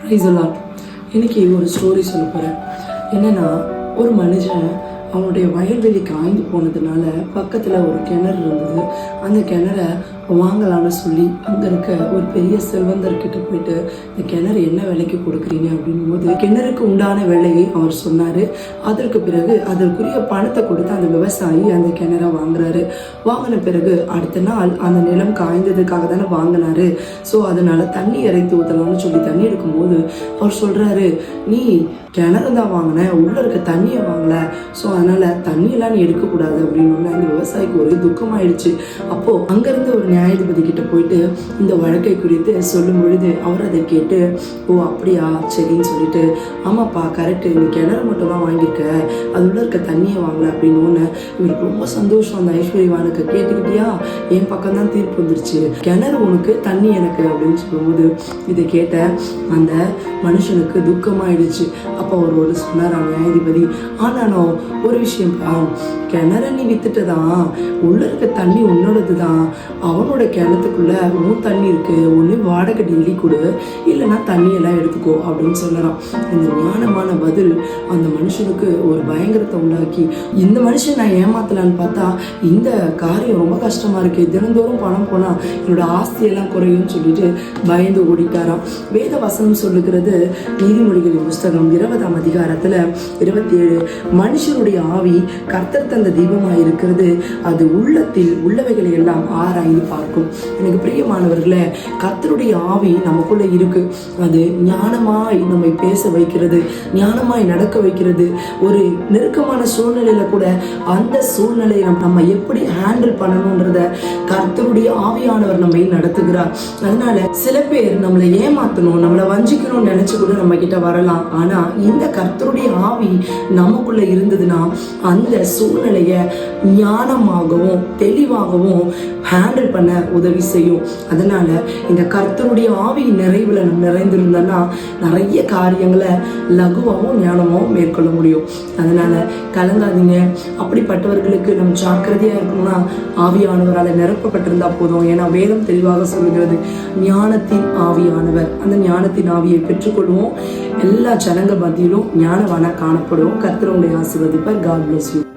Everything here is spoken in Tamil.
Praise the Lord. இன்னைக்கு ஒரு ஸ்டோரி சொல்ல போகிறேன். என்னன்னா, ஒரு மனுஷன் அவனுடைய வயல்வெளி காய்ந்து போனதுனால பக்கத்தில் ஒரு கிணறு இருந்தது. அந்த கிணற வாங்கலான்னு சொல்லி அங்கே இருக்க ஒரு பெரிய செல்வந்தர்கிட்ட போயிட்டு, இந்த கிணறு என்ன விலைக்கு கொடுக்குறீங்க அப்படின்னும் போது கிணறுக்கு உண்டான விலையை அவர் சொன்னார். அதற்கு பிறகு அதற்குரிய பணத்தை கொடுத்து அந்த விவசாயி அந்த கிணற வாங்குறாரு. வாங்கின பிறகு அடுத்த நாள் அந்த நிலம் காய்ந்ததுக்காக தானே வாங்கினாரு. ஸோ அதனால தண்ணி இறைத்து ஊற்றலாம்னு சொல்லி தண்ணி எடுக்கும்போது அவர் சொல்கிறாரு, நீ கிணறு தான் வாங்கின, உள்ளே இருக்க தண்ணியை வாங்கல, ஸோ அதனால தண்ணியெல்லாம் நீ எடுக்கக்கூடாது அப்படின்னு அந்த விவசாயிக்கு ஒரே துக்கமாயிடுச்சு. அப்போ அங்கேருந்து ஒரு நியாயாதிபதி கிட்ட போயிட்டு இந்த வழக்கை குறித்து சொல்லும் பொழுது அவர் அதை கேட்டு, ஓ அப்படியா, சரின்னு சொல்லிட்டு, ஆமாப்பா கரெக்டு, நீ கிணறு மட்டும் தான் வாங்கியிருக்க, அது உள்ள இருக்க தண்ணியை வாங்கல அப்படின்னு இவருக்கு ரொம்ப சந்தோஷம். அந்த ஐஸ்வர்யவானுக்கு, கேட்டுக்கிட்டியா, என் பக்கம் தான் தீர்ப்பு வந்துருச்சு, கிணறு உனக்கு தண்ணி எனக்கு அப்படின்னு சொல்லும்போது இதை கேட்ட அந்த மனுஷனுக்கு துக்கமாயிடுச்சு. அப்போ அவரோடு சொன்னார் நியாயாதிபதி, ஆனாலும் ஒரு விஷயம்ப்பா, கிணற நீ வித்துட்டதான், உள்ள இருக்க தண்ணி உன்னோடது தான், அவனோட கிணத்துக்குள்ள உன் தண்ணி இருக்கு, ஒன்று வாடகை டெய்லி கொடு, இல்லைன்னா தண்ணியெல்லாம் எடுத்துக்கோ அப்படின்னு சொல்லலாம். இந்த ஞானமான பதில் அந்த மனுஷனுக்கு ஒரு பயங்கரத்தை உண்டாக்கி, இந்த மனுஷன் நான் ஏமாத்தலான்னு பார்த்தா இந்த காரியம் ரொம்ப கஷ்டமா இருக்கு, தினந்தோறும் பணம் போனா என்னோட ஆஸ்தியெல்லாம் குறையும்னு சொல்லிட்டு பயந்து ஓடிட்டாராம். வேத வசனம் சொல்லுகிறது, நீதிமொழிகளின் புஸ்தகம் 20ஆம் அதிகாரத்துல 27, மனுஷருடைய ஆவி கர்த்தர் தந்த தீபமாய் இருக்கிறது, அது உள்ளத்தில் உள்ளவைகளை எல்லாம் ஆராய்ந்து பார்க்கும். எனக்கு பிரியமானவர்களே, கர்த்தருடைய ஆவி நமக்குள்ள இருக்கு. அது ஞானமாய் நம்மை பேச வைக்கிறது, ஞானமாய் நடக்க வைக்கிறது. ஒரு நெருக்கமான சூழ்நிலையில கூட அந்த சூழ்நிலையை நம்ம எப்படி ஹேண்டில் பண்ணணும்ன்றத கர்த்தருடைய ஆவியானவர் நம்மை நடத்துகிறார். அதனால சில பேர் நம்மளை ஏமாத்தணும், நம்மளை வஞ்சிக்கணும்னு நினைச்சு கூட நம்ம கிட்ட வரலாம். ஆனா இந்த கர்த்தருடைய ஆவி நமக்குள்ள இருந்ததுன்னா அந்த சூழ்நிலைய ஞானமாகவும் தெளிவாகவும் ஹேண்டில் பண்ண உதவி செய்யும். அதனால இந்த கர்த்தருடைய ஆவி நிறைவுல நம்ம நிறைந்திருந்தோம்னா நிறைய காரியங்களை லகுவாகவும் ஞானமாகவும் மேற்கொள்ள முடியும். அதனால கலங்காதீங்க. அப்படிப்பட்டவர்களுக்கு நம்ம ஜாக்கிரதையா இருக்கணும்னா ஆவியானவரால் நிரப்பப்பட்டிருந்தா போதும். ஏன்னா வேதம் தெளிவாக சொல்லுகிறது, ஞானத்தின் ஆவியானவர். அந்த ஞானத்தின் ஆவியை பெற்றுக்கொள்வோம். எல்லா ஜனங்கள் மத்தியிலும் ஞானவானா காணப்படுவோம். கர்த்தர் உங்களை ஆசீர்வதிப்பார். God bless you.